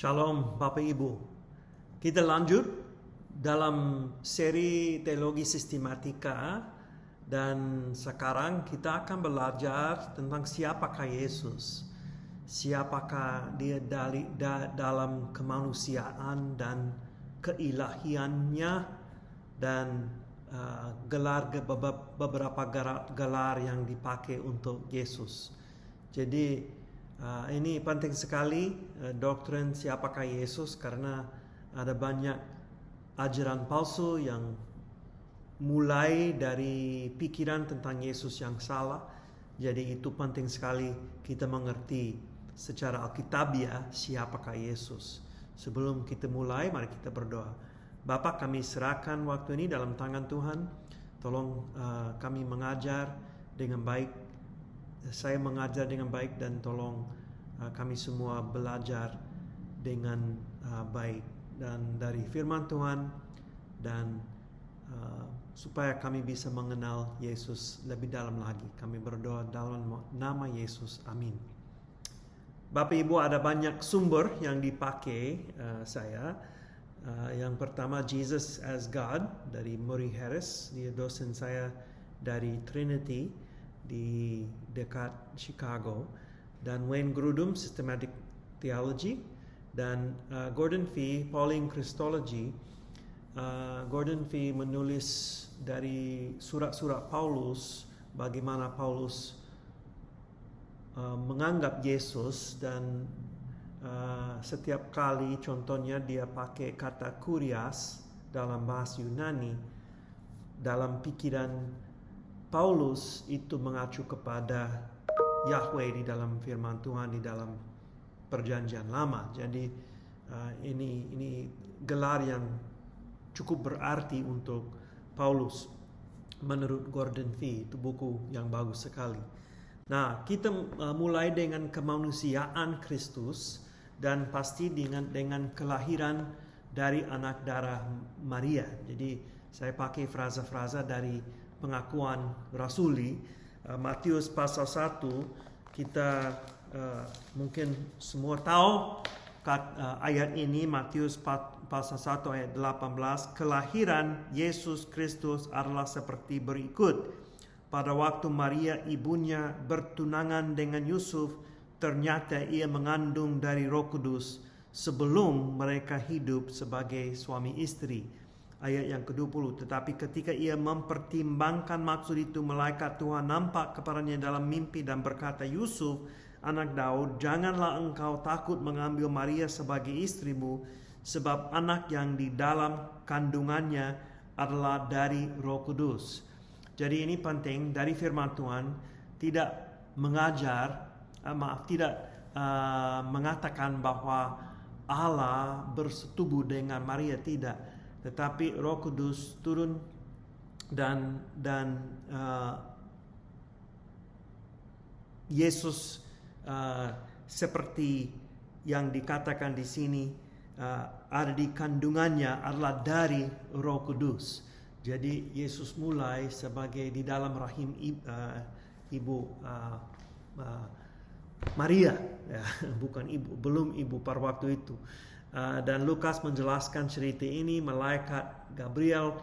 Shalom Bapak Ibu. Kita lanjut dalam seri teologi sistematika dan sekarang kita akan belajar tentang siapakah Yesus. Siapakah dia dalam kemanusiaan dan keilahiannya dan beberapa gelar yang dipakai untuk Yesus. Jadi ini penting sekali doktrin siapakah Yesus, karena ada banyak ajaran palsu yang mulai dari pikiran tentang Yesus yang salah. Jadi itu penting sekali kita mengerti secara alkitabiah siapakah Yesus. Sebelum kita mulai, mari kita berdoa. Bapa, kami serahkan waktu ini dalam tangan Tuhan. Tolong kami mengajar dengan baik. Saya mengajar dengan baik dan tolong kami semua belajar dengan baik dan dari firman Tuhan, dan supaya kami bisa mengenal Yesus lebih dalam lagi. Kami berdoa dalam nama Yesus, amin. Bapak Ibu, ada banyak sumber yang dipakai saya. Yang pertama, Jesus as God dari Murray Harris, dia dosen saya dari Trinity di dekat Chicago, dan Wayne Grudem Systematic Theology, dan Gordon Fee Pauline Christology. Gordon Fee menulis dari surat-surat Paulus, bagaimana Paulus menganggap Yesus, dan setiap kali contohnya dia pakai kata kurias dalam bahasa Yunani. Dalam pikiran Paulus itu mengacu kepada Yahweh di dalam firman Tuhan di dalam perjanjian lama. Jadi ini gelar yang cukup berarti untuk Paulus menurut Gordon Fee. Itu buku yang bagus sekali. Nah, kita mulai dengan kemanusiaan Kristus dan pasti dengan kelahiran dari anak darah Maria. Jadi saya pakai frasa-frasa dari pengakuan rasuli. Matius pasal 1, kita mungkin semua tahu ayat ini. Matius pasal 1 ayat 18, kelahiran Yesus Kristus adalah seperti berikut. Pada waktu Maria ibunya bertunangan dengan Yusuf, ternyata ia mengandung dari Roh Kudus sebelum mereka hidup sebagai suami istri. Ayat yang ke-20, tetapi ketika ia mempertimbangkan maksud itu, malaikat Tuhan nampak kepadanya dalam mimpi dan berkata, Yusuf, anak Daud, janganlah engkau takut mengambil Maria sebagai istrimu, sebab anak yang di dalam kandungannya adalah dari Roh Kudus. Jadi ini penting, dari firman Tuhan tidak mengatakan bahwa Allah bersetubuh dengan Maria, tidak. Tetapi Roh Kudus turun dan Yesus seperti yang dikatakan di sini ada di kandungannya adalah dari Roh Kudus. Jadi Yesus mulai sebagai di dalam rahim ibu Maria, ya, bukan ibu, belum ibu pada waktu itu. Dan Lukas menjelaskan cerita ini. Malaikat Gabriel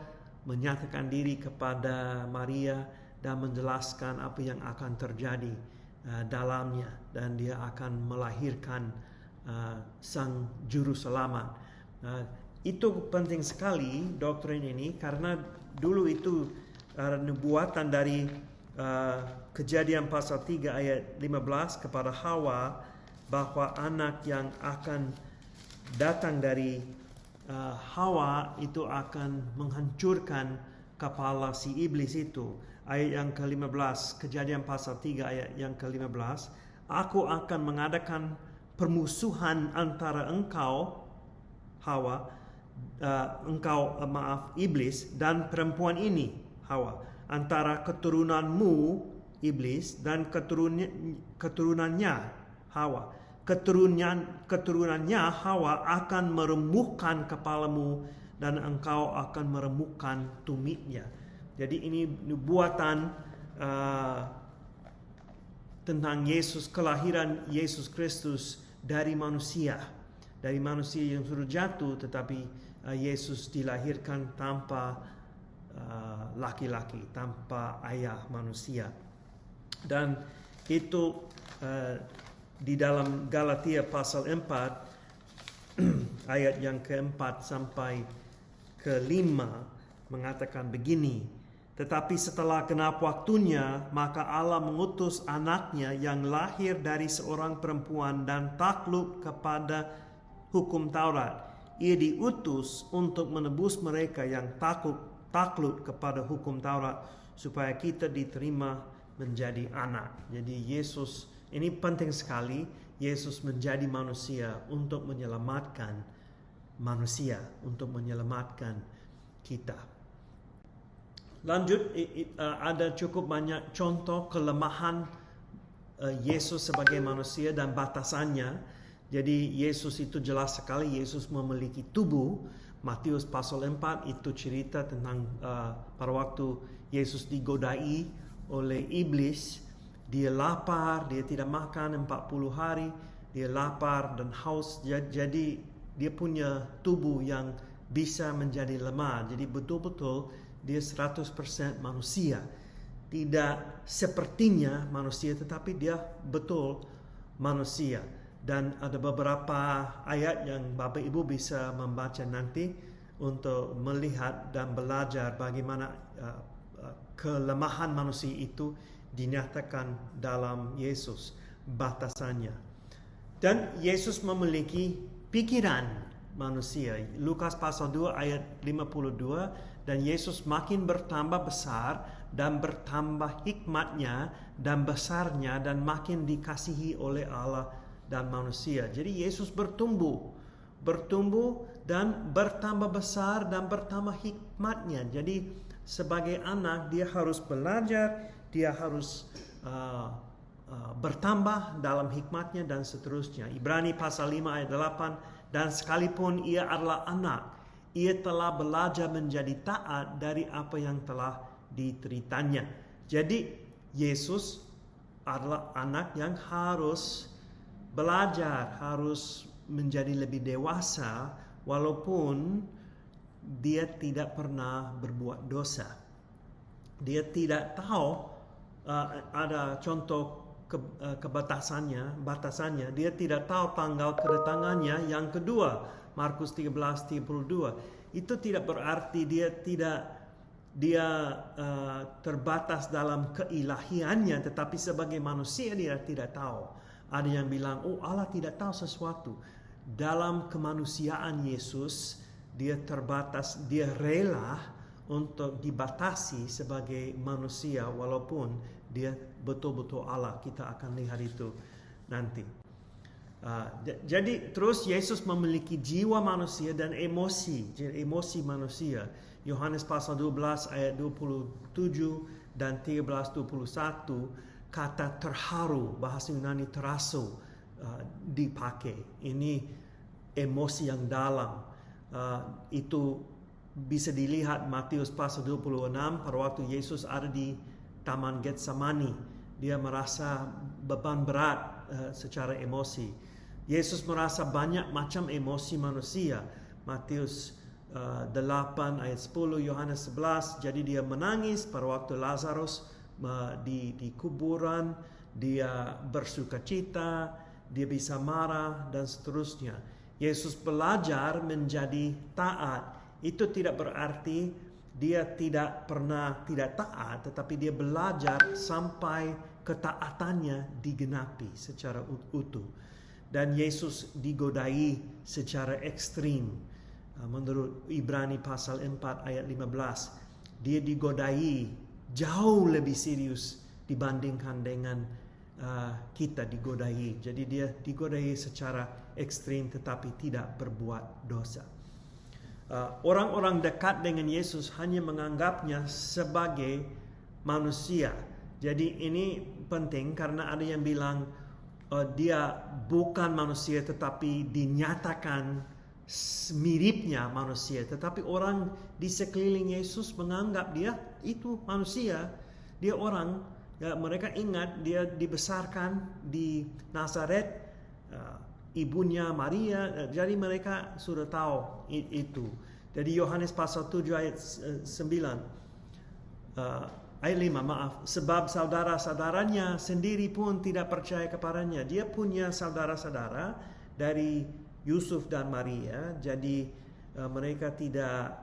menyatakan diri kepada Maria dan menjelaskan apa yang akan terjadi dalamnya, dan dia akan melahirkan sang juru selamat. Itu penting sekali doktrin ini, karena dulu itu nubuatan dari Kejadian pasal 3 ayat 15 kepada Hawa, bahwa anak yang akan datang dari Hawa itu akan menghancurkan kepala si iblis itu. Ayat yang ke-15, Kejadian pasal 3 ayat yang ke-15, aku akan mengadakan permusuhan antara engkau Hawa, iblis, dan perempuan ini Hawa, antara keturunanmu iblis dan keturunannya Hawa. Keturunannya Hawa akan meremukkan kepalamu dan engkau akan meremukkan tumitnya. Jadi ini nubuatan tentang Yesus, kelahiran Yesus Kristus dari manusia. dari manusia yang sudah jatuh, tetapi Yesus dilahirkan tanpa laki-laki, tanpa ayah manusia. Dan itu di dalam Galatia pasal 4 ayat yang keempat sampai ke-5 mengatakan begini, tetapi setelah genap waktunya, maka Allah mengutus anaknya yang lahir dari seorang perempuan dan takluk kepada hukum Taurat. Ia diutus untuk menebus mereka yang takluk kepada hukum Taurat, supaya kita diterima menjadi anak. Jadi Yesus, ini penting sekali, Yesus menjadi manusia untuk menyelamatkan manusia, untuk menyelamatkan kita. Lanjut, ada cukup banyak contoh kelemahan Yesus sebagai manusia dan batasannya. Jadi Yesus itu jelas sekali, Yesus memiliki tubuh. Matius pasal 4 itu cerita tentang pada waktu Yesus digodai oleh iblis. Dia lapar, dia tidak makan 40 hari, dia lapar dan haus. Jadi dia punya tubuh yang bisa menjadi lemah. Jadi betul-betul dia 100% manusia. Tidak sepertinya manusia, tetapi dia betul manusia. Dan ada beberapa ayat yang Bapak Ibu bisa membaca nanti untuk melihat dan belajar bagaimana kelemahan manusia itu dinyatakan dalam Yesus, batasannya. Dan Yesus memiliki pikiran manusia. Lukas pasal 2 ayat 52, dan Yesus makin bertambah besar dan bertambah hikmatnya dan besarnya dan makin dikasihi oleh Allah dan manusia. Jadi Yesus bertumbuh dan bertambah besar dan bertambah hikmatnya. Jadi sebagai anak dia harus belajar, dia harus bertambah dalam hikmatnya dan seterusnya. Ibrani pasal 5 ayat 8, dan sekalipun ia adalah anak, ia telah belajar menjadi taat dari apa yang telah diteritanya. Jadi Yesus adalah anak yang harus belajar, harus menjadi lebih dewasa walaupun dia tidak pernah berbuat dosa. Dia tidak tahu, ada contoh batasannya. Dia tidak tahu tanggal kedatangannya yang kedua. Markus 13:32. Itu tidak berarti dia terbatas dalam keilahiannya, tetapi sebagai manusia dia tidak tahu. Ada yang bilang, oh Allah tidak tahu sesuatu. Dalam kemanusiaan Yesus, dia terbatas, dia rela untuk dibatasi sebagai manusia walaupun dia betul-betul Allah. Kita akan lihat itu nanti. Jadi terus Yesus memiliki jiwa manusia dan emosi manusia. Yohanes pasal 12 ayat 27 dan 13:21, kata terharu, bahasa Yunani teraso, dipakai. Ini emosi yang dalam. Itu bisa dilihat Matius pasal 26 pada waktu Yesus ada di Taman Getsemani. Dia merasa beban berat secara emosi. Yesus merasa banyak macam emosi manusia. Matius 8 ayat 10, Yohanes 11. Jadi dia menangis pada waktu Lazarus di kuburan. Dia bersukacita, dia bisa marah dan seterusnya. Yesus belajar menjadi taat. Itu tidak berarti dia tidak pernah tidak taat, tetapi dia belajar sampai ketaatannya digenapi secara utuh. Dan Yesus digodai secara ekstrim. Menurut Ibrani pasal 4 ayat 15, dia digodai jauh lebih serius dibandingkan dengan kita digodai. Jadi dia digodai secara ekstrim tetapi tidak berbuat dosa. Orang-orang dekat dengan Yesus hanya menganggapnya sebagai manusia. Jadi ini penting karena ada yang bilang dia bukan manusia tetapi dinyatakan miripnya manusia. Tetapi orang di sekeliling Yesus menganggap dia itu manusia. Dia orang. Ya, mereka ingat dia dibesarkan di Nazaret. ibunya Maria. Jadi mereka sudah tahu itu. Jadi Yohanes pasal 7 ayat 9. Ayat 5, maaf. Sebab saudara-saudaranya sendiri pun tidak percaya kepadanya. Dia punya saudara-saudara dari Yusuf dan Maria. Jadi mereka tidak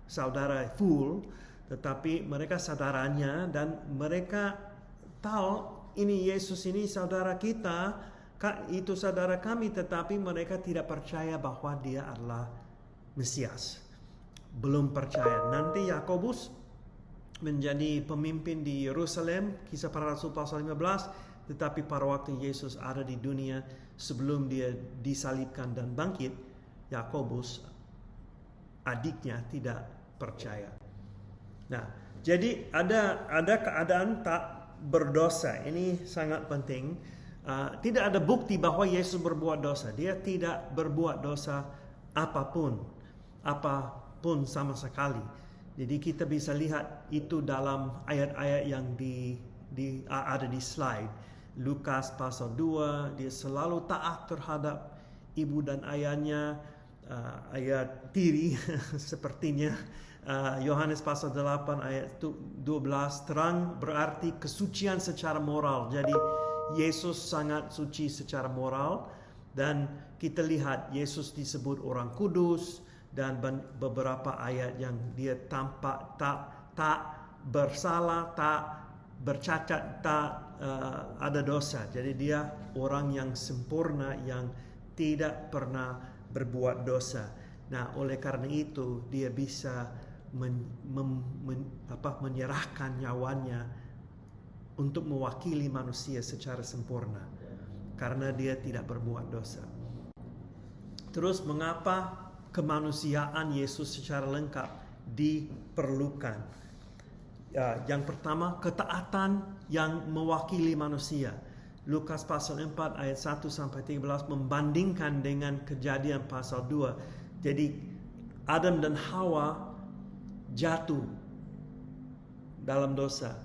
saudara full, tetapi mereka saudaranya, dan mereka tahu ini Yesus ini saudara kita, itu saudara kami, tetapi mereka tidak percaya bahwa dia adalah Mesias. Belum percaya. Nanti Yakobus menjadi pemimpin di Yerusalem, Kisah Para Rasul pasal 15, tetapi pada waktu Yesus ada di dunia sebelum dia disalibkan dan bangkit, Yakobus adiknya tidak percaya. Nah, jadi ada keadaan tak berdosa. Ini sangat penting. Tidak ada bukti bahwa Yesus berbuat dosa. Dia tidak berbuat dosa apapun sama sekali. Jadi kita bisa lihat itu dalam ayat-ayat yang ada di slide. Lukas pasal 2, dia selalu taat terhadap ibu dan ayahnya. Ayat tiri sepertinya. Yohanes pasal 8 ayat 12, terang berarti kesucian secara moral. Jadi Yesus sangat suci secara moral, dan kita lihat Yesus disebut orang kudus, dan beberapa ayat yang dia tampak tak bersalah, tak bercacat, tak ada dosa. Jadi dia orang yang sempurna, yang tidak pernah berbuat dosa. Nah, oleh karena itu dia bisa menyerahkan nyawanya untuk mewakili manusia secara sempurna, karena dia tidak berbuat dosa. Terus mengapa kemanusiaan Yesus secara lengkap diperlukan? Yang pertama, ketaatan yang mewakili manusia. Lukas pasal 4 ayat 1-13 membandingkan dengan Kejadian pasal 2. Jadi Adam dan Hawa jatuh dalam dosa.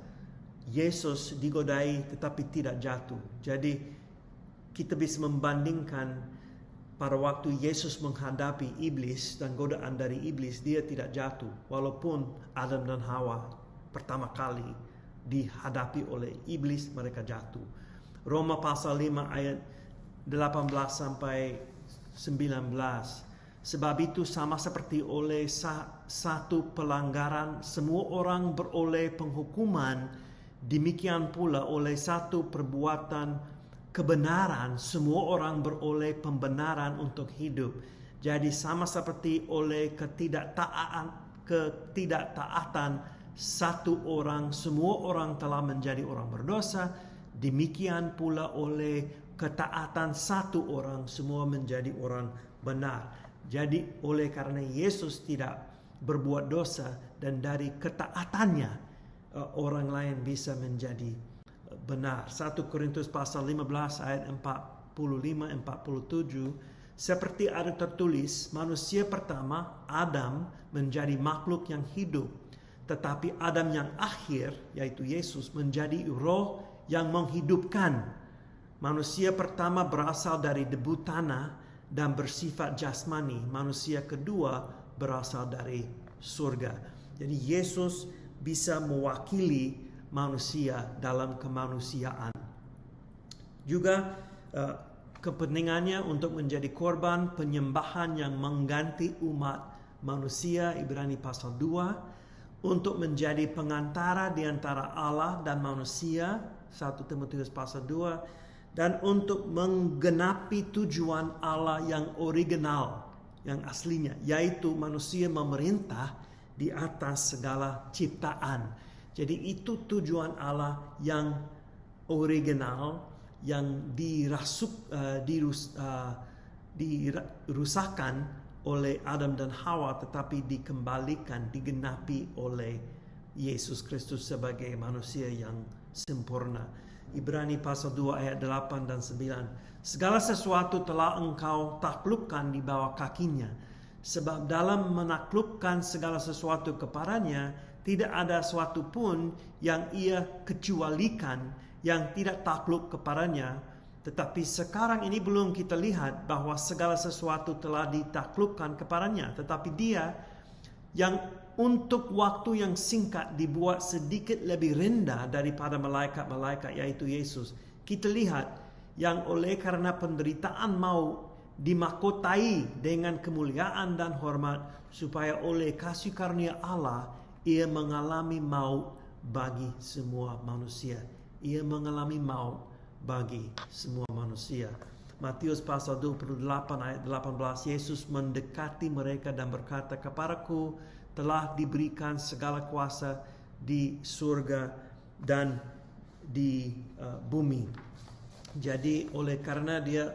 Yesus digodai tetapi tidak jatuh. Jadi kita bisa membandingkan pada waktu Yesus menghadapi iblis dan godaan dari iblis, dia tidak jatuh. Walaupun Adam dan Hawa pertama kali dihadapi oleh iblis, mereka jatuh. Roma pasal 5 ayat 18-19. Sebab itu sama seperti oleh satu pelanggaran semua orang beroleh penghukuman, demikian pula oleh satu perbuatan kebenaran semua orang beroleh pembenaran untuk hidup. Jadi sama seperti oleh ketidaktaatan satu orang semua orang telah menjadi orang berdosa, demikian pula oleh ketaatan satu orang semua menjadi orang benar. Jadi oleh karena Yesus tidak berbuat dosa, dan dari ketaatannya orang lain bisa menjadi benar. 1 Korintus pasal 15 ayat 45-47, seperti ada tertulis, manusia pertama Adam menjadi makhluk yang hidup, tetapi Adam yang akhir yaitu Yesus menjadi roh yang menghidupkan. Manusia pertama berasal dari debu tanah dan bersifat jasmani. Manusia kedua berasal dari surga. Jadi Yesus bisa mewakili manusia dalam kemanusiaan. Juga kepentingannya untuk menjadi korban penyembahan yang mengganti umat manusia, Ibrani pasal 2, untuk menjadi pengantara di antara Allah dan manusia, 1 Timotius pasal 2, dan untuk menggenapi tujuan Allah yang original, yang aslinya, yaitu manusia memerintah di atas segala ciptaan. Jadi itu tujuan Allah yang original, yang dirusakkan oleh Adam dan Hawa, tetapi dikembalikan, digenapi oleh Yesus Kristus sebagai manusia yang sempurna. Ibrani pasal 2 ayat 8 dan 9. Segala sesuatu telah engkau taklukkan di bawah kakinya. Sebab dalam menaklukkan segala sesuatu kepadanya, tidak ada sesuatu pun yang ia kecualikan yang tidak takluk kepadanya. Tetapi sekarang ini belum kita lihat bahwa segala sesuatu telah ditaklukkan kepadanya. Tetapi dia yang untuk waktu yang singkat dibuat sedikit lebih rendah daripada malaikat-malaikat, yaitu Yesus. Kita lihat yang oleh karena penderitaan mau dimahkotai dengan kemuliaan dan hormat, supaya oleh kasih karunia Allah ia mengalami maut bagi semua manusia. Ia mengalami maut bagi semua manusia. Matius pasal 28 ayat 18, Yesus mendekati mereka dan berkata, "Kepadaku telah diberikan segala kuasa di surga dan di bumi." Jadi oleh karena dia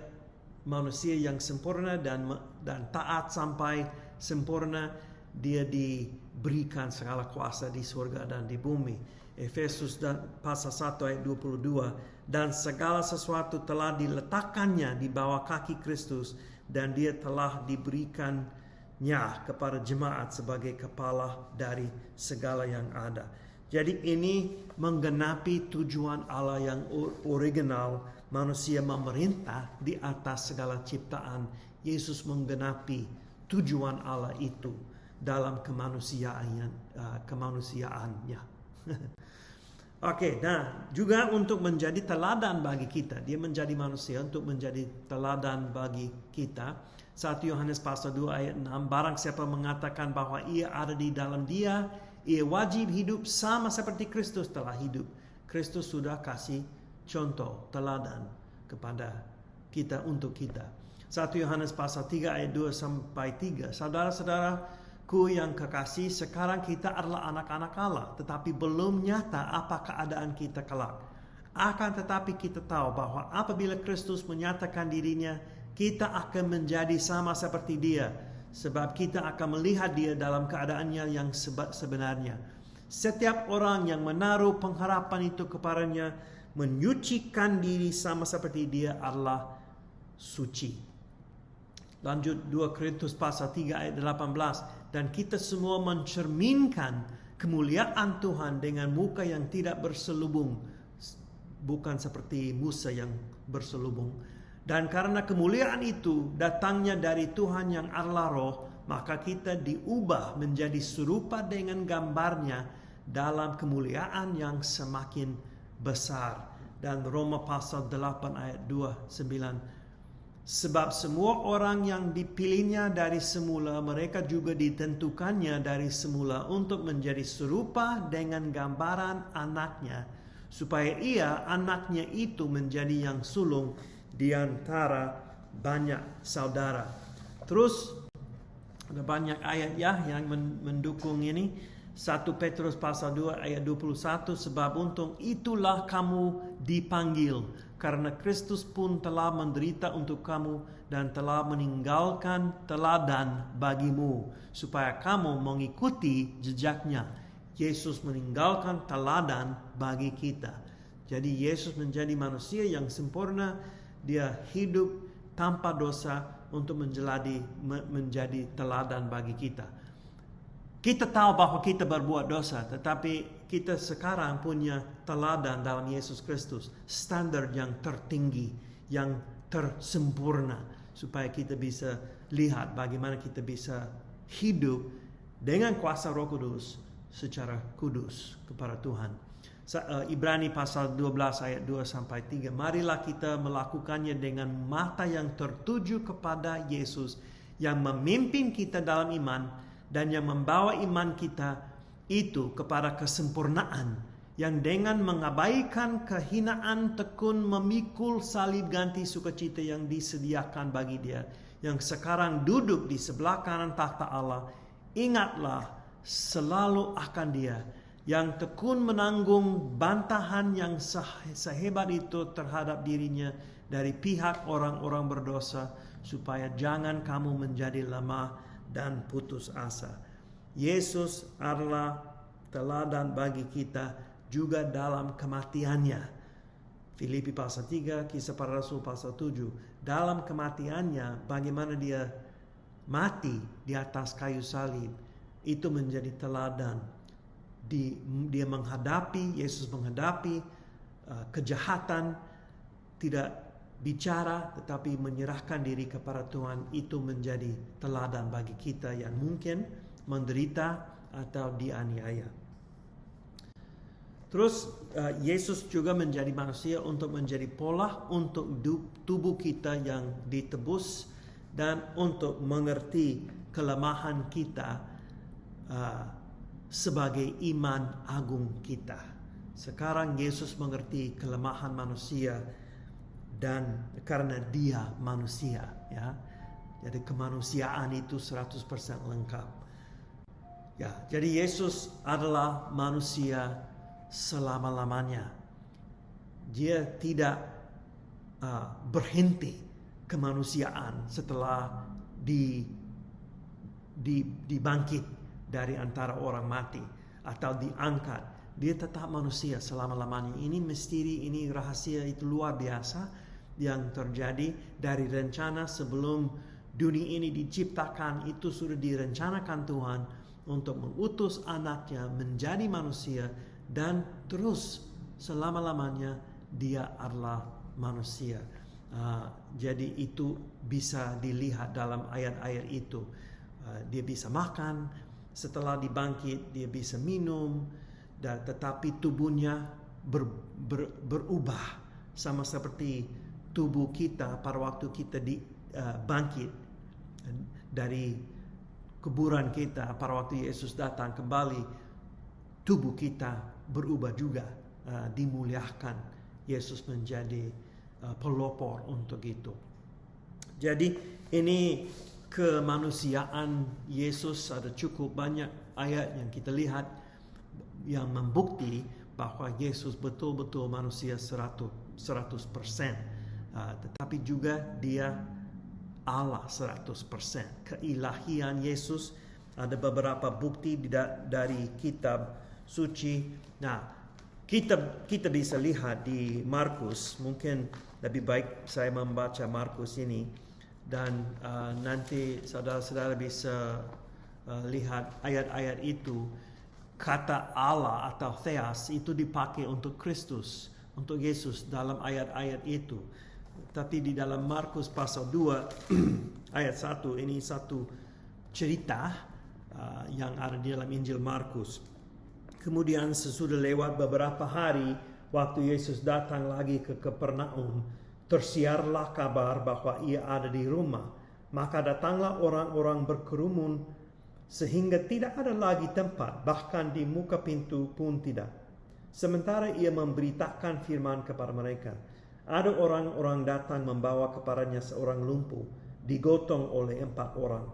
manusia yang sempurna dan taat sampai sempurna, dia diberikan segala kuasa di surga dan di bumi. Efesus pasal 1 ayat 22, dan segala sesuatu telah diletakkannya di bawah kaki Kristus, dan dia telah diberikannya kepada jemaat sebagai kepala dari segala yang ada. Jadi ini menggenapi tujuan Allah yang original, manusia memerintah di atas segala ciptaan. Yesus menggenapi tujuan Allah itu dalam kemanusiaannya. Oke, nah juga untuk menjadi teladan bagi kita. Dia menjadi manusia untuk menjadi teladan bagi kita. 1 Yohanes pasal 2 ayat 6, barang siapa mengatakan bahwa ia ada di dalam dia, ia wajib hidup sama seperti Kristus telah hidup. Kristus sudah kasih contoh, teladan kepada kita untuk kita. 1 Yohanes pasal 3 ayat 2 sampai 3, saudara-saudaraku yang kekasih, sekarang kita adalah anak-anak Allah, tetapi belum nyata apa keadaan kita kelak. Akan tetapi kita tahu bahwa apabila Kristus menyatakan dirinya, kita akan menjadi sama seperti dia, sebab kita akan melihat dia dalam keadaannya yang sebenarnya. Setiap orang yang menaruh pengharapan itu kepadanya, menyucikan diri sama seperti dia adalah suci. Lanjut 2 Korintus pasal 3 ayat 18. Dan kita semua mencerminkan kemuliaan Tuhan dengan muka yang tidak berselubung. Bukan seperti Musa yang berselubung. Dan karena kemuliaan itu datangnya dari Tuhan yang adalah Roh, maka kita diubah menjadi serupa dengan gambarnya dalam kemuliaan yang semakin besar. Dan Roma pasal 8 ayat 29. Sebab semua orang yang dipilihnya dari semula, mereka juga ditentukannya dari semula untuk menjadi serupa dengan gambaran anaknya, supaya ia, anaknya itu, menjadi yang sulung di antara banyak saudara. Terus ada banyak ayat yang mendukung ini. 1 Petrus pasal 2 ayat 21, sebab untuk itulah kamu dipanggil, karena Kristus pun telah menderita untuk kamu dan telah meninggalkan teladan bagimu, supaya kamu mengikuti jejaknya. Yesus meninggalkan teladan bagi kita. Jadi Yesus menjadi manusia yang sempurna, dia hidup tanpa dosa untuk menjadi teladan bagi kita. Kita tahu bahwa kita berbuat dosa, tetapi kita sekarang punya teladan dalam Yesus Kristus. Standar yang tertinggi, yang tersempurna. Supaya kita bisa lihat bagaimana kita bisa hidup dengan kuasa Roh Kudus secara kudus kepada Tuhan. Ibrani pasal 12 ayat 2 sampai 3. Marilah kita melakukannya dengan mata yang tertuju kepada Yesus, yang memimpin kita dalam iman, dan yang membawa iman kita itu kepada kesempurnaan, yang dengan mengabaikan kehinaan tekun memikul salib ganti sukacita yang disediakan bagi dia, yang sekarang duduk di sebelah kanan takhta Allah. Ingatlah selalu akan dia, yang tekun menanggung bantahan yang sehebat itu terhadap dirinya dari pihak orang-orang berdosa, supaya jangan kamu menjadi lemah dan putus asa. Yesus adalah teladan bagi kita juga dalam kematiannya. Filipi pasal 3, Kisah Para Rasul pasal 7. Dalam kematiannya, bagaimana dia mati di atas kayu salib, itu menjadi teladan. Yesus menghadapi kejahatan, tidak bicara tetapi menyerahkan diri kepada Tuhan, itu menjadi teladan bagi kita yang mungkin menderita atau dianiaya. Terus Yesus juga menjadi manusia untuk menjadi pola untuk tubuh kita yang ditebus dan untuk mengerti kelemahan kita sebagai iman agung kita. Sekarang Yesus mengerti kelemahan manusia dan karena dia manusia, ya. Jadi kemanusiaan itu 100% lengkap. Ya, jadi Yesus adalah manusia selama-lamanya. Dia tidak berhenti kemanusiaan setelah dibangkit dari antara orang mati atau diangkat. Dia tetap manusia selama-lamanya. Ini misteri, ini rahasia itu luar biasa yang terjadi dari rencana sebelum dunia ini diciptakan. Itu sudah direncanakan Tuhan untuk mengutus anaknya menjadi manusia, dan terus selama-lamanya dia adalah manusia. Jadi itu bisa dilihat dalam ayat-ayat itu. Dia bisa makan, setelah dibangkit dia bisa minum, tetapi tubuhnya berubah sama seperti tubuh kita pada waktu kita bangkit dari kuburan kita. Pada waktu Yesus datang kembali, tubuh kita berubah juga, dimuliakan. Yesus menjadi pelopor untuk itu. Jadi ini kemanusiaan Yesus, ada cukup banyak ayat yang kita lihat yang membukti bahwa Yesus betul-betul manusia 100%. Tetapi juga dia Allah 100%. Keilahian Yesus, ada beberapa bukti dari kitab suci. Nah, kita bisa lihat di Markus. Mungkin lebih baik saya membaca Markus ini, dan nanti saudara-saudara bisa lihat ayat-ayat itu. Kata Allah atau Theos itu dipakai untuk Kristus, untuk Yesus dalam ayat-ayat itu. Tapi di dalam Markus pasal 2 ayat 1, ini satu cerita yang ada di dalam Injil Markus. Kemudian sesudah lewat beberapa hari, waktu Yesus datang lagi ke Kapernaum, tersiarlah kabar bahwa ia ada di rumah. Maka datanglah orang-orang berkerumun sehingga tidak ada lagi tempat, bahkan di muka pintu pun tidak. Sementara ia memberitakan firman kepada mereka, ada orang-orang datang membawa kepadanya seorang lumpuh, digotong oleh 4 orang.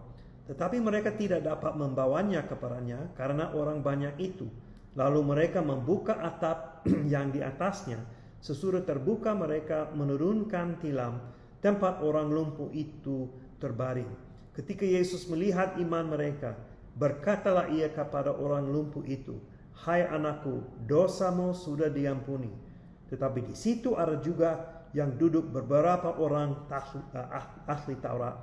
Tetapi mereka tidak dapat membawanya kepadanya karena orang banyak itu. Lalu mereka membuka atap yang di atasnya. Sesudah terbuka mereka menurunkan tilam tempat orang lumpuh itu terbaring. Ketika Yesus melihat iman mereka, berkatalah ia kepada orang lumpuh itu, "Hai anakku, dosamu sudah diampuni." Tetapi di situ ada juga yang duduk beberapa orang ahli Taurat.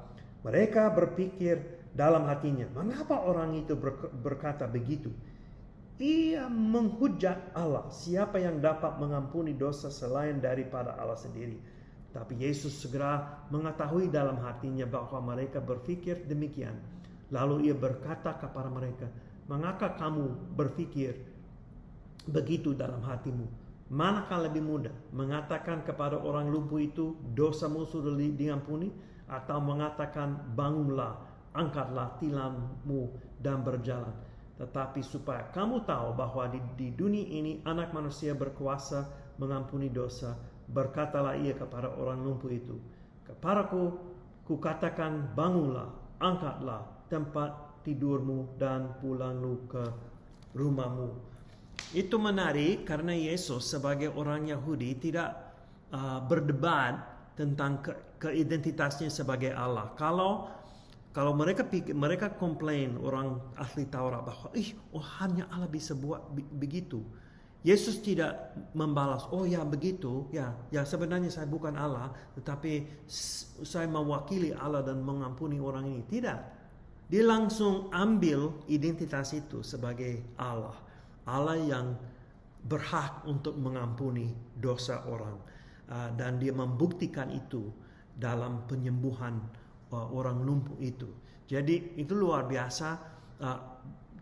Mereka berpikir dalam hatinya, mengapa orang itu berkata begitu? Ia menghujat Allah. Siapa yang dapat mengampuni dosa selain daripada Allah sendiri? Tapi Yesus segera mengetahui dalam hatinya bahwa mereka berpikir demikian. Lalu ia berkata kepada mereka, mengapa kamu berpikir begitu dalam hatimu? Manakah lebih mudah, mengatakan kepada orang lumpuh itu, dosamu sudah diampuni, atau mengatakan, bangunlah, angkatlah tilammu dan berjalan? Tetapi supaya kamu tahu bahwa di dunia ini anak manusia berkuasa mengampuni dosa, berkatalah ia kepada orang lumpuh itu, kepadaku kukatakan, bangunlah, angkatlah tempat tidurmu dan pulanglah ke rumahmu. Itu menarik karena Yesus sebagai orang Yahudi tidak berdebat tentang keidentitasnya sebagai Allah. Kalau mereka komplain, orang ahli Taurat, bahwa hanya Allah bisa buat begitu. Yesus tidak membalas, oh ya begitu, ya sebenarnya saya bukan Allah, tetapi saya mewakili Allah dan mengampuni orang ini. Tidak. Dia langsung ambil identitas itu sebagai Allah. Allah yang berhak untuk mengampuni dosa orang. dan dia membuktikan itu dalam penyembuhan orang lumpuh itu. Jadi itu luar biasa.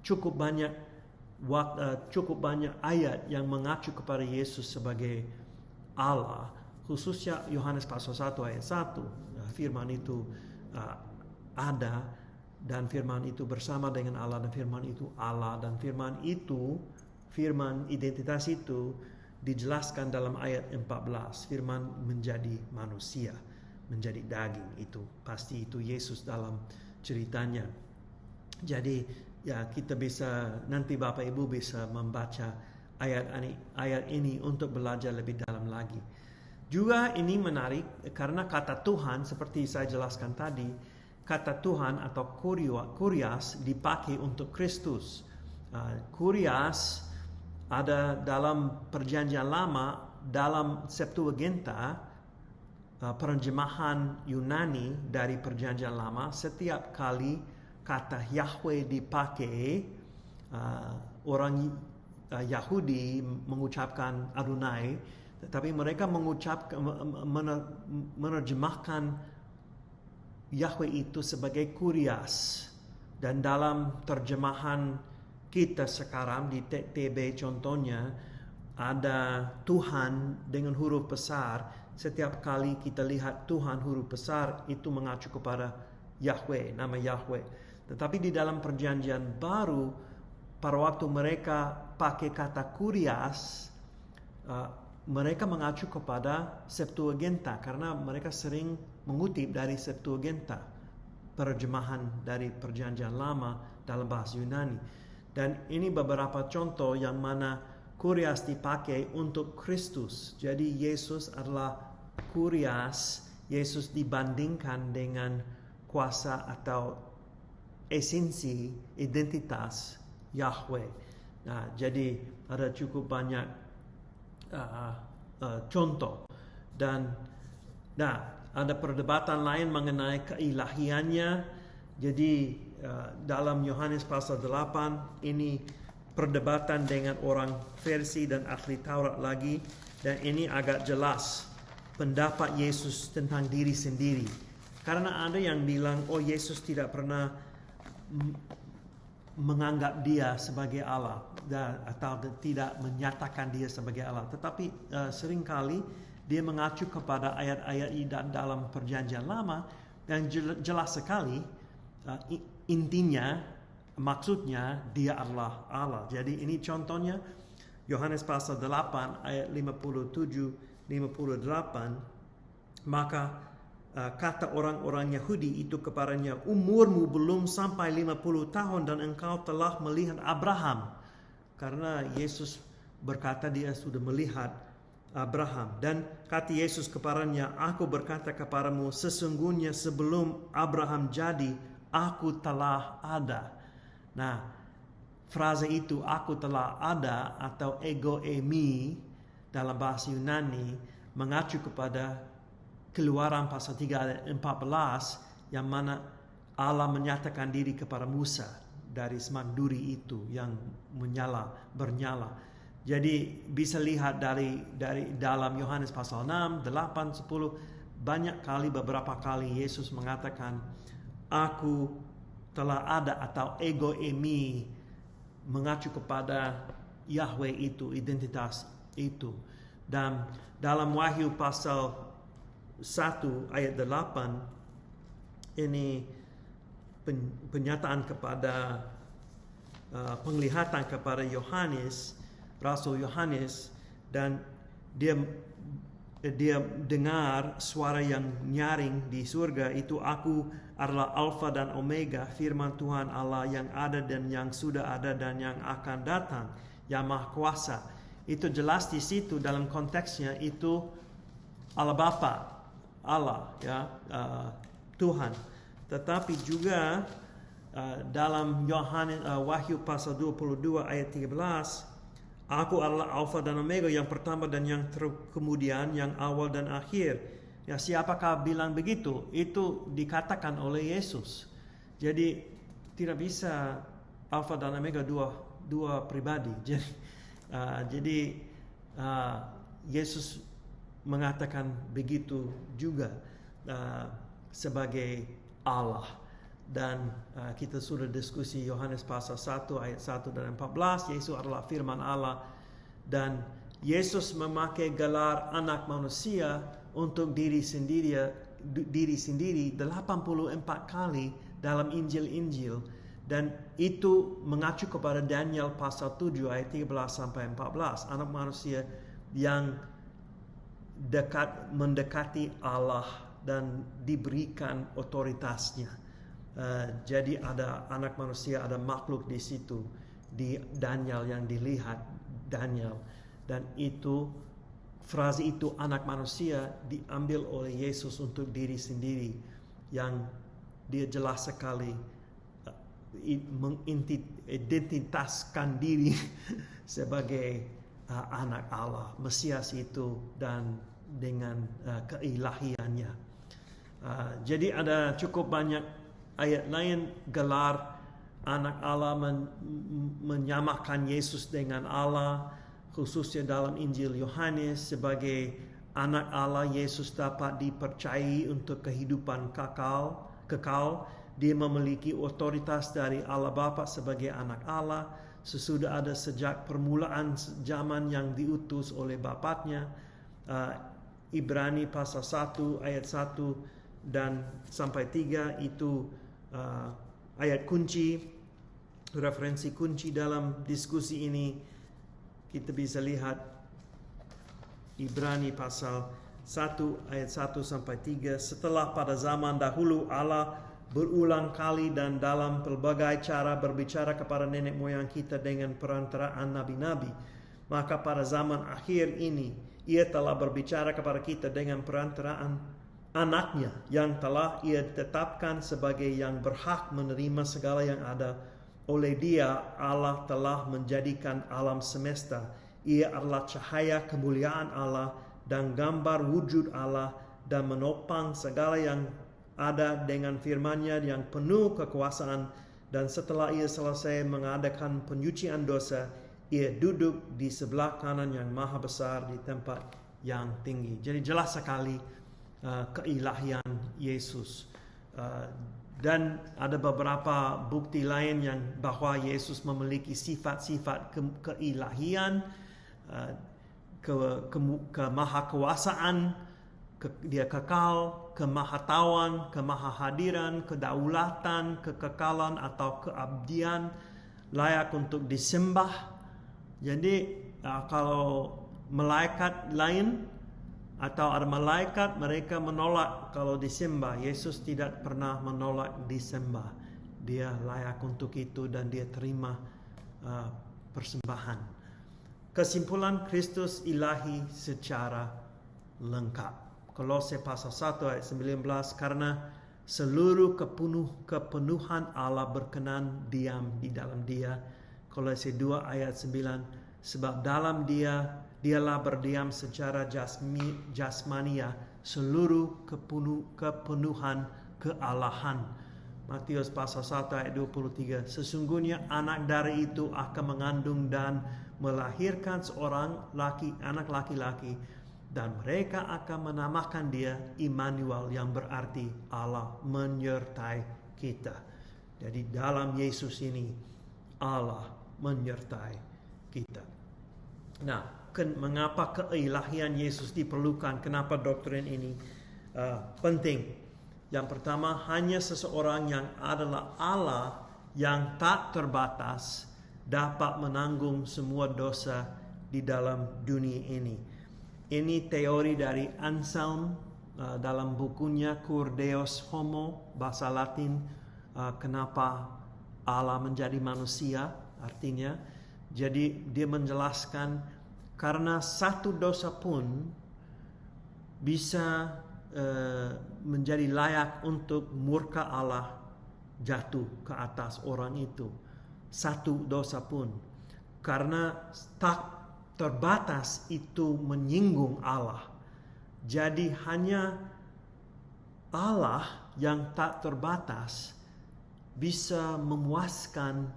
Cukup banyak ayat yang mengacu kepada Yesus sebagai Allah, khususnya Yohanes pasal 1 ayat 1. Firman itu ada, dan firman itu bersama dengan Allah, dan firman itu Allah, dan firman identitas itu dijelaskan dalam ayat 14. Firman menjadi manusia, menjadi daging, itu pasti itu Yesus dalam ceritanya. Jadi ya, kita bisa, nanti Bapak Ibu bisa membaca ayat ini untuk belajar lebih dalam lagi. Juga ini menarik karena kata Tuhan, seperti saya jelaskan tadi, kata Tuhan atau kurias dipakai untuk Kristus. Kurias ada dalam Perjanjian Lama, dalam Septuaginta, penerjemahan Yunani dari Perjanjian Lama. Setiap kali kata Yahweh dipakai, orang Yahudi mengucapkan Adonai, tetapi mereka menerjemahkan Yahweh itu sebagai kurias. Dan dalam terjemahan kita sekarang di TTB contohnya, ada Tuhan dengan huruf besar. Setiap kali kita lihat Tuhan huruf besar, itu mengacu kepada Yahweh, nama Yahweh. Tetapi di dalam Perjanjian Baru, pada waktu mereka pakai kata kurias, mereka mengacu kepada Septuaginta, karena mereka sering mengutip dari Septuaginta, terjemahan dari Perjanjian Lama dalam bahasa Yunani. Dan ini beberapa contoh yang mana kurias dipakai untuk Kristus. Jadi Yesus adalah kurias. Yesus dibandingkan dengan kuasa atau esensi, identitas Yahweh. Nah, jadi ada cukup banyak contoh. Dan ada perdebatan lain mengenai keilahiannya. Jadi dalam Yohanes pasal 8 ini perdebatan dengan orang Farisi dan ahli Taurat lagi, dan ini agak jelas pendapat Yesus tentang diri sendiri. Karena ada yang bilang, oh, Yesus tidak pernah menganggap dia sebagai Allah, atau tidak menyatakan dia sebagai Allah. Tetapi seringkali dia mengacu kepada ayat-ayat dalam Perjanjian Lama, dan jelas sekali intinya, maksudnya dia adalah Allah. Jadi ini contohnya Yohanes pasal 8 ayat 57-58. Maka kata orang-orang Yahudi itu kepadanya, umurmu belum sampai 50 tahun dan engkau telah melihat Abraham. Karena Yesus berkata dia sudah melihat Abraham. Dan kata Yesus kepadanya, aku berkata kepadamu, sesungguhnya sebelum Abraham jadi, aku telah ada. Nah, frase itu, aku telah ada, atau ego eimi dalam bahasa Yunani, mengacu kepada Keluaran pasal 3 ayat 14, yang mana Allah menyatakan diri kepada Musa dari semak duri itu yang bernyala. Jadi bisa lihat dari dalam Yohanes pasal 6, 8, 10, beberapa kali Yesus mengatakan, aku telah ada, atau ego eimi, mengacu kepada Yahweh itu, identitas itu. Dan dalam Wahyu pasal 1 ayat 8, ini penyataan kepada penglihatan kepada Yohanes, Rasul Yohanes, dan dia dengar suara yang nyaring di surga itu, aku adalah Alfa dan Omega, firman Tuhan Allah yang ada dan yang sudah ada dan yang akan datang, yang Maha Kuasa. Itu jelas di situ dalam konteksnya itu Allah Bapa, Allah, ya, Tuhan. Tetapi juga dalam Wahyu pasal 22 ayat 13, aku adalah Alfa dan Omega, yang pertama dan yang kemudian, yang awal dan akhir. Ya, siapakah bilang begitu? Itu dikatakan oleh Yesus. Jadi tidak bisa Alfa dan Omega dua pribadi. Jadi Yesus mengatakan begitu juga sebagai Allah. Dan kita sudah diskusi Yohanes pasal 1 ayat 1 dan 14, Yesus adalah firman Allah, dan Yesus memakai gelar anak manusia untuk diri sendiri 84 kali dalam Injil-Injil, dan itu mengacu kepada Daniel pasal 7 ayat 13 sampai 14, anak manusia yang mendekati Allah dan diberikan otoritasnya. Jadi ada anak manusia, ada makhluk di situ di Daniel yang dilihat Daniel, dan itu frase itu anak manusia diambil oleh Yesus untuk diri sendiri, yang dia jelas sekali mengidentitaskan diri sebagai anak Allah, Mesias itu, dan dengan keilahiannya. Jadi ada cukup banyak ayat lain gelar anak Allah menyamakan Yesus dengan Allah, khususnya dalam Injil Yohanes sebagai anak Allah. Yesus dapat dipercayai untuk kehidupan kekal. Dia memiliki otoritas dari Allah Bapa sebagai anak Allah. Sesudah ada sejak permulaan zaman yang diutus oleh Bapaknya. Ibrani pasal 1 ayat 1 dan sampai 3 itu ayat kunci, referensi kunci dalam diskusi ini. Kita bisa lihat Ibrani pasal 1 ayat 1 sampai 3. Setelah pada zaman dahulu Allah berulang kali dan dalam pelbagai cara berbicara kepada nenek moyang kita dengan perantaraan nabi-nabi, maka pada zaman akhir ini Ia telah berbicara kepada kita dengan perantaraan anaknya yang telah Ia tetapkan sebagai yang berhak menerima segala yang ada. Oleh Dia Allah telah menjadikan alam semesta. Ia adalah cahaya kemuliaan Allah dan gambar wujud Allah, dan menopang segala yang ada dengan firman-Nya yang penuh kekuasaan. Dan setelah Ia selesai mengadakan penyucian dosa, Ia duduk di sebelah kanan yang maha besar di tempat yang tinggi. Jadi jelas sekali keilahian Yesus, dan ada beberapa bukti lain yang bahwa Yesus memiliki sifat-sifat keilahian, kemahakuasaan, Dia kekal, kemahatauan, kemahahadiran, kedaulatan, kekekalan atau keabdian, layak untuk disembah. Jadi kalau malaikat lain atau ada malaikat, mereka menolak kalau disembah. Yesus tidak pernah menolak disembah. Dia layak untuk itu dan Dia terima persembahan. Kesimpulan, Kristus ilahi secara lengkap. Kolose pasal 1 ayat 19, karena seluruh kepenuhan Allah berkenan diam di dalam Dia. Kolose 2 ayat 9, sebab dalam Dialah berdiam secara jasmania seluruh kepenuhan kealahan. Matius pasal 1 ayat 23, sesungguhnya anak dari itu akan mengandung dan melahirkan seorang anak laki-laki, dan mereka akan menamakan Dia Immanuel, yang berarti Allah menyertai kita. Jadi dalam Yesus ini Allah menyertai kita. Nah, mengapa keilahian Yesus diperlukan? Kenapa doktrin ini penting? Yang pertama, hanya seseorang yang adalah Allah yang tak terbatas dapat menanggung semua dosa di dalam dunia ini. Ini teori dari Anselm dalam bukunya Cur Deus Homo, bahasa Latin, kenapa Allah menjadi manusia, artinya. Jadi dia menjelaskan karena satu dosa pun bisa menjadi layak untuk murka Allah jatuh ke atas orang itu. Satu dosa pun. Karena tak terbatas itu menyinggung Allah. Jadi hanya Allah yang tak terbatas bisa memuaskan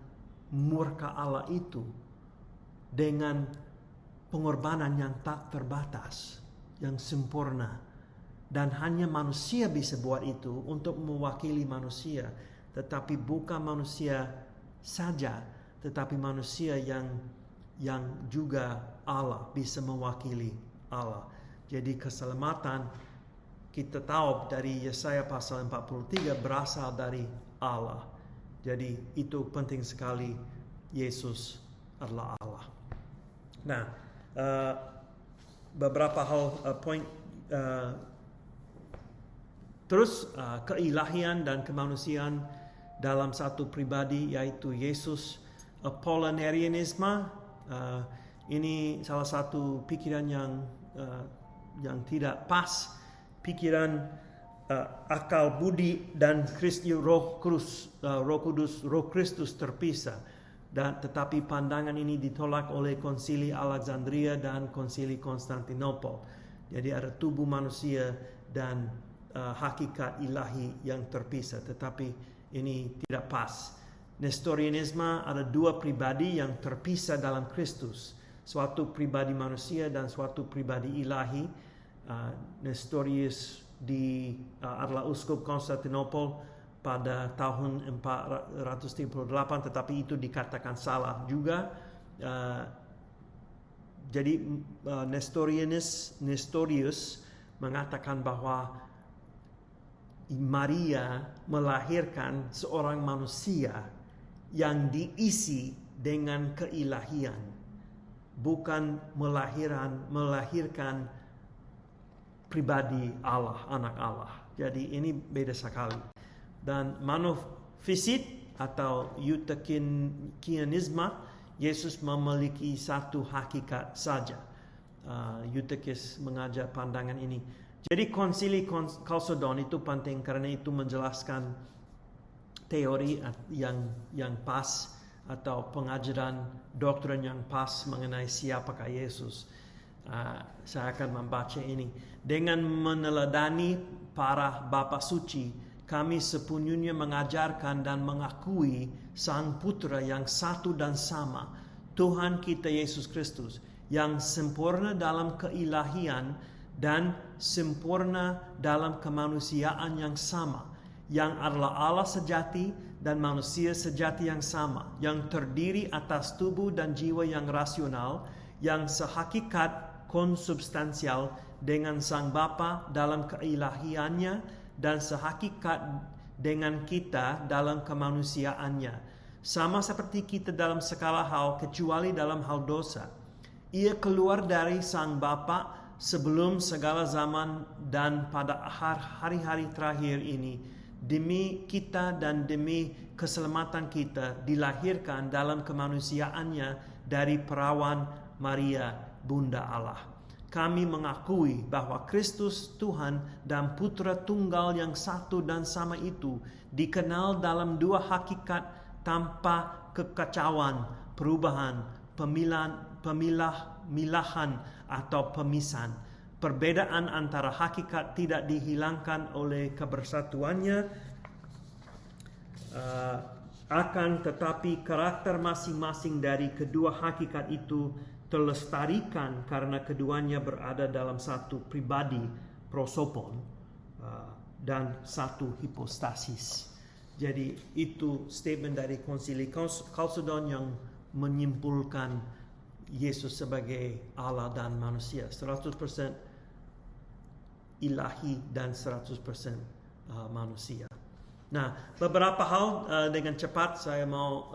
murka Allah itu dengan pengorbanan yang tak terbatas. yang sempurna. Dan hanya manusia bisa buat itu untuk mewakili manusia. Tetapi bukan manusia saja, tetapi manusia yang juga Allah, bisa mewakili Allah. Jadi keselamatan kita tahu dari Yesaya pasal 43 berasal dari Allah. Jadi itu penting sekali, Yesus adalah Allah. Nah, beberapa hal poin terus keilahian dan kemanusiaan dalam satu pribadi, yaitu Yesus. Apollinarianisme, ini salah satu pikiran yang tidak pas. Pikiran akal budi dan Roh Kristus terpisah. Dan tetapi pandangan ini ditolak oleh Konsili Alexandria dan Konsili Konstantinopel. Jadi ada tubuh manusia dan hakikat ilahi yang terpisah. Tetapi ini tidak pas. Nestorianisme ada dua pribadi yang terpisah dalam Kristus. Suatu pribadi manusia dan suatu pribadi ilahi. Nestorius adalah uskup Konstantinopel pada tahun 438, tetapi itu dikatakan salah juga. Jadi Nestorius mengatakan bahwa Maria melahirkan seorang manusia yang diisi dengan keilahian, bukan melahirkan pribadi Allah, anak Allah. Jadi ini beda sekali. Dan monofisit atau eutychianisme, Yesus memiliki satu hakikat saja. Eutychus mengajar pandangan ini. Jadi Konsili Chalcedon itu penting karena itu menjelaskan teori yang pas atau pengajaran doktrin yang pas mengenai siapakah Yesus. Saya akan membaca ini. Dengan meneladani para bapa suci, kami sepenuhnya mengajarkan dan mengakui Sang Putra yang satu dan sama, Tuhan kita Yesus Kristus, yang sempurna dalam keilahian dan sempurna dalam kemanusiaan yang sama, yang adalah Allah sejati dan manusia sejati yang sama, yang terdiri atas tubuh dan jiwa yang rasional, yang sehakikat konsubstansial dengan Sang Bapa dalam keilahiannya dan sehakikat dengan kita dalam kemanusiaannya. Sama seperti kita dalam segala hal kecuali dalam hal dosa. Ia keluar dari Sang Bapa sebelum segala zaman dan pada hari-hari terakhir ini demi kita dan demi keselamatan kita dilahirkan dalam kemanusiaannya dari perawan Maria, Bunda Allah. Kami mengakui bahwa Kristus Tuhan dan Putra Tunggal yang satu dan sama itu dikenal dalam dua hakikat tanpa kekacauan, perubahan, pemilahan atau pemisahan. Perbedaan antara hakikat tidak dihilangkan oleh kebersatuannya, akan tetapi karakter masing-masing dari kedua hakikat itu terlestarikan karena keduanya berada dalam satu pribadi prosopon dan satu hipostasis. Jadi itu statement dari Konsili Chalcedon yang menyimpulkan Yesus sebagai Allah dan manusia, 100% ilahi dan 100% manusia. Nah, beberapa hal dengan cepat saya mau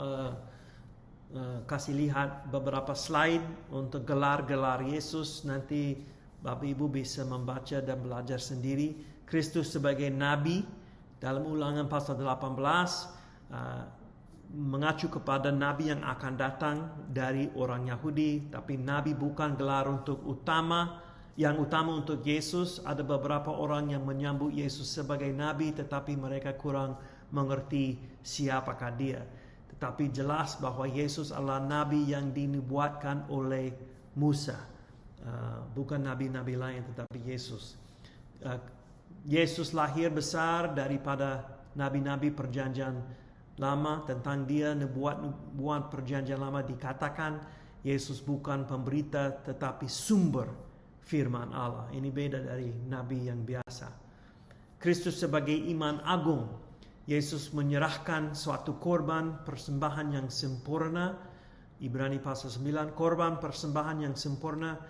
kasih lihat beberapa slide untuk gelar-gelar Yesus. Nanti Bapak Ibu bisa membaca dan belajar sendiri. Kristus sebagai Nabi dalam Ulangan pasal 18 mengacu kepada Nabi yang akan datang dari orang Yahudi. Tapi Nabi bukan gelar yang utama untuk Yesus. Ada beberapa orang yang menyambut Yesus sebagai Nabi, tetapi mereka kurang mengerti siapakah dia. Tetapi jelas bahwa Yesus adalah Nabi yang dinubuatkan oleh Musa. Bukan nabi-nabi lain, tetapi Yesus. Yesus lahir besar daripada nabi-nabi perjanjian lama. Tentang dia, nubuat perjanjian lama dikatakan Yesus bukan pemberita, tetapi sumber firman Allah. Ini beda dari nabi yang biasa. Kristus sebagai iman agung. Yesus menyerahkan suatu korban persembahan yang sempurna. Ibrani pasal 9, korban persembahan yang sempurna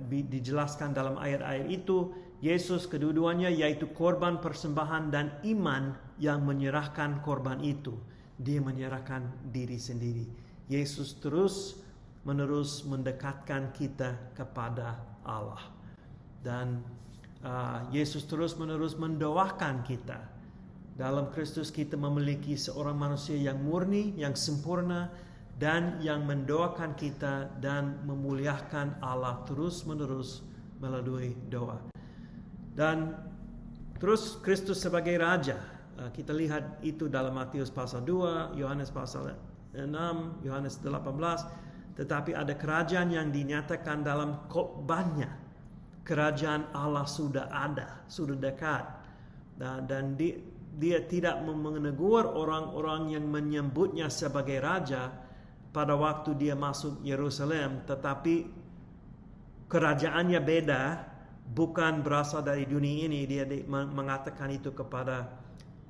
dijelaskan dalam ayat-ayat itu. Yesus kedua-duanya yaitu korban persembahan dan iman yang menyerahkan korban itu. Dia menyerahkan diri sendiri. Yesus terus menerus mendekatkan kita kepada Allah. Dan Yesus terus menerus mendoakan kita. Dalam Kristus kita memiliki seorang manusia yang murni, yang sempurna, dan yang mendoakan kita dan memuliakan Allah terus menerus melalui doa. Dan terus Kristus sebagai Raja. Kita lihat itu dalam Matius pasal 2, Yohanes pasal 6, Yohanes 18. Tetapi ada kerajaan yang dinyatakan dalam khotbahnya. Kerajaan Allah sudah ada, sudah dekat. Dan dia tidak menegur orang-orang yang menyebutnya sebagai Raja pada waktu dia masuk Yerusalem. Tetapi kerajaannya beda, bukan berasal dari dunia ini. Dia mengatakan itu kepada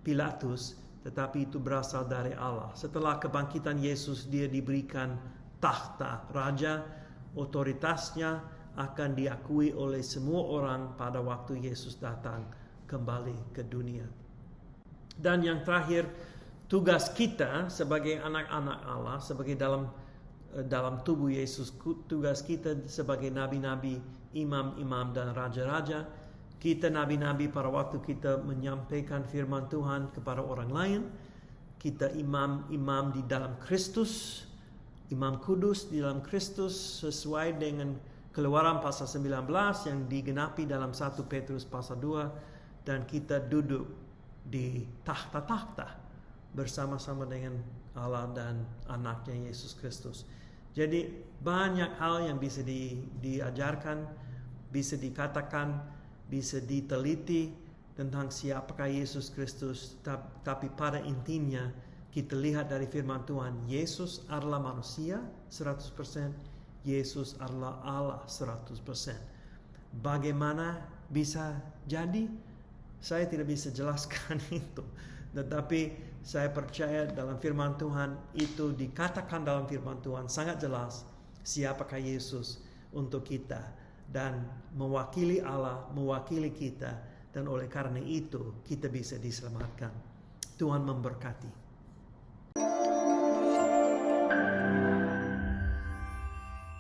Pilatus, tetapi itu berasal dari Allah. Setelah kebangkitan Yesus, dia diberikan tahta raja. Otoritasnya akan diakui oleh semua orang pada waktu Yesus datang kembali ke dunia. Dan yang terakhir, tugas kita sebagai anak-anak Allah, sebagai dalam tubuh Yesus, tugas kita sebagai nabi-nabi, imam-imam dan raja-raja. Kita nabi-nabi pada waktu kita menyampaikan firman Tuhan kepada orang lain. Kita imam-imam di dalam Kristus, imam kudus di dalam Kristus sesuai dengan Keluaran pasal 19 yang digenapi dalam 1 Petrus pasal 2. Dan kita duduk di tahta-tahta bersama-sama dengan Allah dan anaknya Yesus Kristus. Jadi banyak hal yang bisa diajarkan, bisa dikatakan, bisa diteliti tentang siapakah Yesus Kristus. Tapi pada intinya kita lihat dari firman Tuhan, Yesus adalah manusia 100%, Yesus adalah Allah 100%. Bagaimana bisa jadi? Saya tidak bisa jelaskan itu. Tetapi saya percaya dalam firman Tuhan itu dikatakan dalam firman Tuhan sangat jelas siapakah Yesus untuk kita. Dan mewakili Allah, mewakili kita. Dan oleh karena itu kita bisa diselamatkan. Tuhan memberkati.